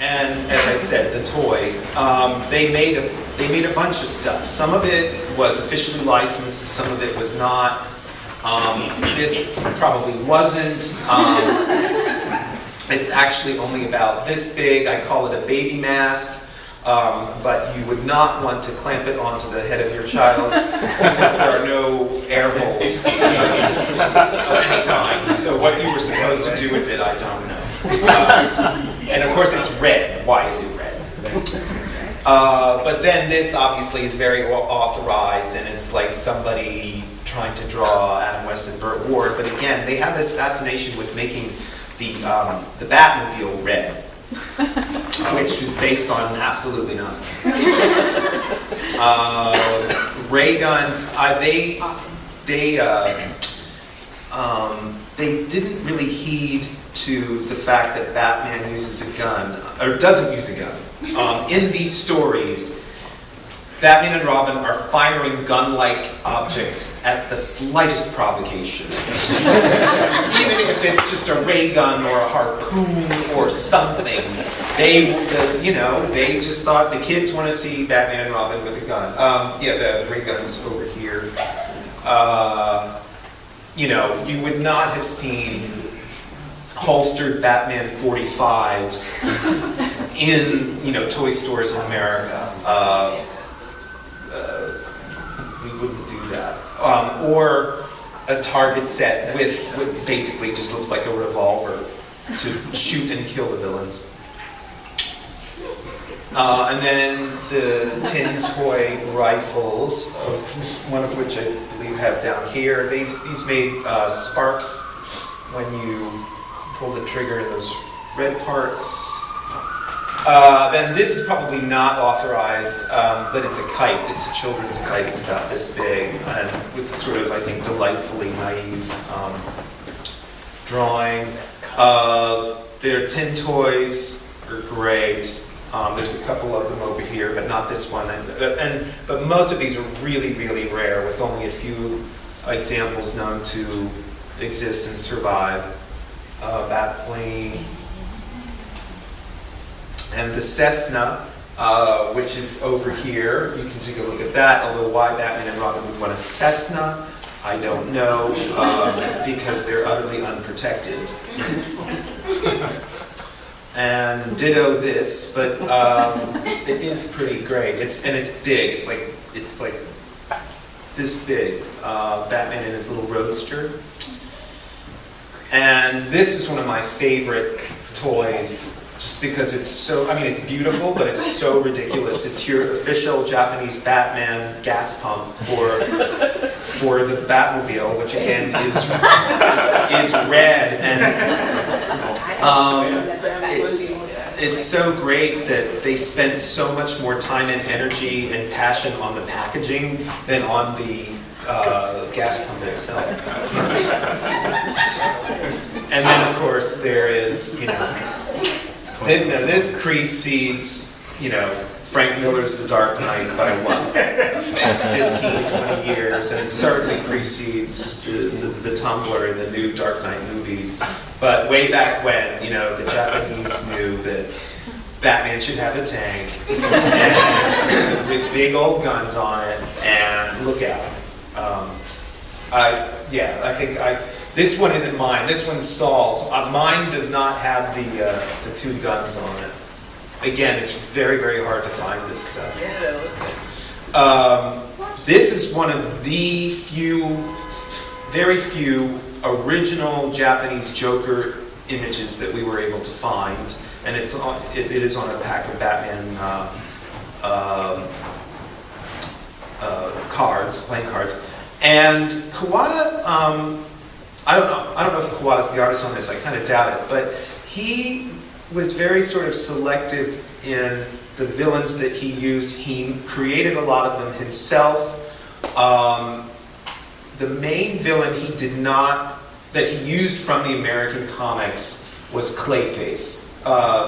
And as I said, the toys. They made a bunch of stuff. Some of it was officially licensed, some of it was not. This probably wasn't. It's actually only about this big. I call it a baby mask, but you would not want to clamp it onto the head of your child because there are no air holes of any kind. So what you were supposed to do with it, I don't know. And of course it's red. Why is it red? But then this obviously is very authorized, and it's like somebody trying to draw Adam West and Burt Ward. But again, they have this fascination with making the Batmobile red, which is based on absolutely nothing. Ray guns, they didn't really heed to the fact that Batman uses a gun, or doesn't use a gun. In these stories, Batman and Robin are firing gun-like objects at the slightest provocation. Even if it's just a ray gun or a harpoon or something, they just thought the kids want to see Batman and Robin with a gun. Yeah, the ray gun's over here. You would not have seen holstered Batman 45s in toy stores in America. We wouldn't do that. Or a target set with what basically just looks like a revolver to shoot and kill the villains. And then the tin toy rifles, one of which I believe have down here. These made sparks when you pull the trigger in those red parts. Then this is probably not authorized, but it's a kite. It's a children's kite. It's about this big, and with sort of, I think, delightfully naive drawing. Their tin toys are great. There's a couple of them over here, but not this one. But most of these are really, really rare, with only a few examples known to exist and survive. Batplane. And the Cessna, which is over here, you can take a look at that, although why Batman and Robin would want a Cessna, I don't know, because they're utterly unprotected. And ditto this, but it is pretty great. It's big. It's like this big. Batman in his little roadster. And this is one of my favorite toys, just because it's so, it's beautiful, but it's so ridiculous. It's your official Japanese Batman gas pump for the Batmobile, which again is red, and it's so great that they spent so much more time and energy and passion on the packaging than on the gas pump itself. And then of course there is, this precedes, Frank Miller's The Dark Knight by 15, 20 years, and it certainly precedes the Tumblr and the new Dark Knight movies. But way back when, the Japanese knew that Batman should have a tank and with big old guns on it, and look out. This one isn't mine. This one's Saul's. Mine does not have the two guns on it. Again, it's very, very hard to find this stuff. This is one of the very few original Japanese Joker images that we were able to find, and it is on a pack of Batman playing cards. And Kawada, I don't know if Kawada's the artist on this. I kind of doubt it, but he was very sort of selective in the villains that he used. He created a lot of them himself. The main villain that he used from the American comics was Clayface,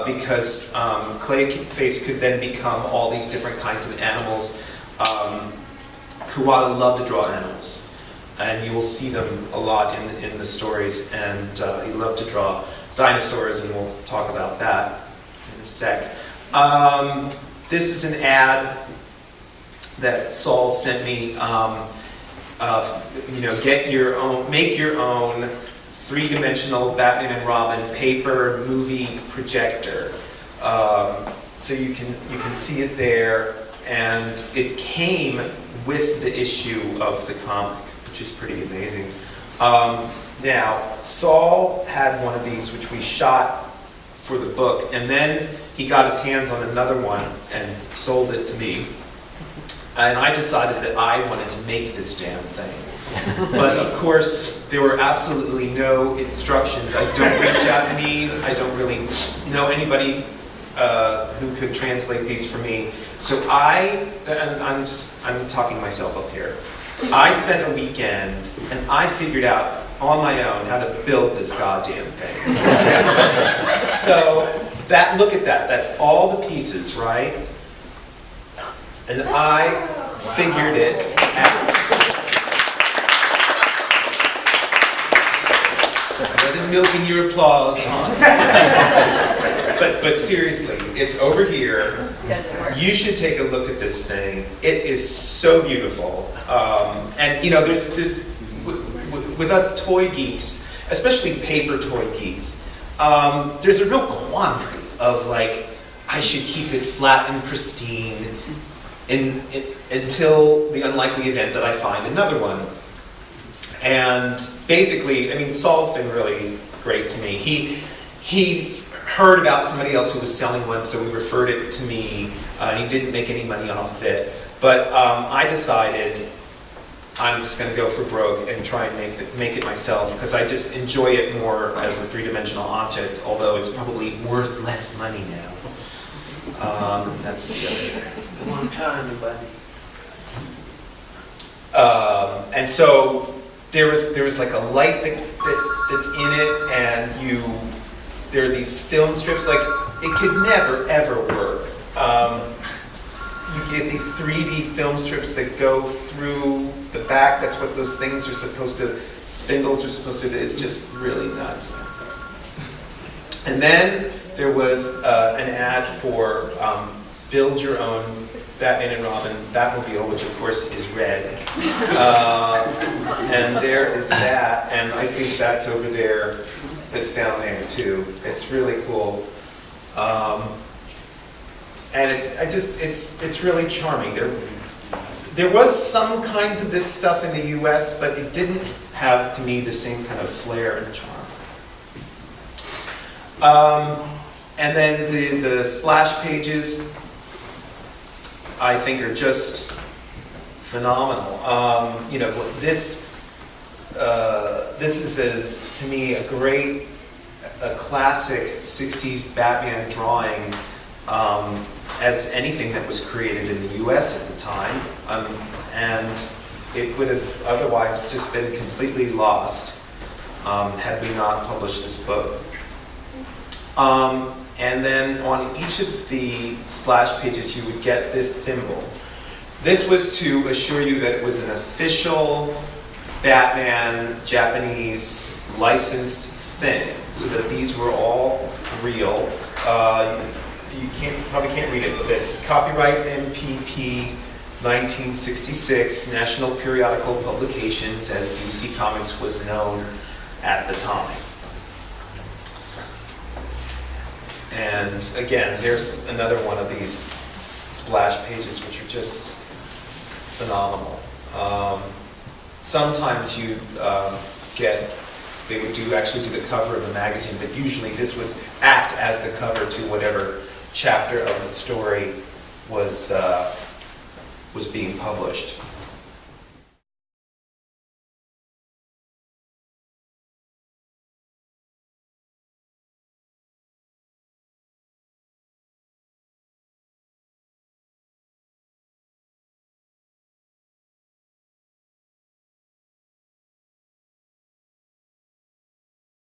because Clayface could then become all these different kinds of animals. Kawada loved to draw animals, and you will see them a lot in the stories, and he loved to draw dinosaurs, and we'll talk about that. in a sec. This is an ad that Saul sent me. You know, make your own three-dimensional Batman and Robin paper movie projector. So you can see it there, and it came with the issue of the comic, which is pretty amazing. Now, Saul had one of these, which we shot for the book, and then he got his hands on another one and sold it to me. And I decided that I wanted to make this damn thing. But of course, there were absolutely no instructions. I don't read Japanese. I don't really know anybody who could translate these for me. So I'm talking myself up here. I spent a weekend and I figured out on my own how to build this goddamn thing. So look at that. That's all the pieces, right? And I figured it out. I wasn't milking your applause, huh? But seriously, it's over here. You should take a look at this thing. It is so beautiful. And you know, there's with us toy geeks, especially paper toy geeks, there's a real quandary of like, I should keep it flat and pristine until the unlikely event that I find another one. And basically, I mean, Saul's been really great to me. He heard about somebody else who was selling one, so he referred it to me, and he didn't make any money off of it. But I decided I'm just going to go for broke and try and make it myself, because I just enjoy it more as a three-dimensional object, although it's probably worth less money now. That's the other. One time, buddy. And so there was like a light that's in it, and there are these film strips. Like, it could never ever work. You get these 3D film strips that go through the back. That's what those things are supposed to. Spindles are supposed to do. It's just really nuts. And then there was an ad for build your own Batman and Robin Batmobile, which of course is red. And there is that, and I think that's over there, that's down there too. It's really cool. And it's really charming. There was some kinds of this stuff in the US, but it didn't have, to me, the same kind of flair and charm. And then the splash pages, I think, are just phenomenal. You know, this is to me a classic 60s Batman drawing as anything that was created in the US at the time, and it would have otherwise just been completely lost had we not published this book. And then on each of the splash pages you would get this symbol. This was to assure you that it was an official Batman Japanese licensed thing, so that these were all real. You probably can't read it, but it's copyright MPP 1966, National Periodical Publications, as DC Comics was known at the time. And again, there's another one of these splash pages, which are just phenomenal. Sometimes you they would actually do the cover of the magazine, but usually this would act as the cover to whatever chapter of the story was being published.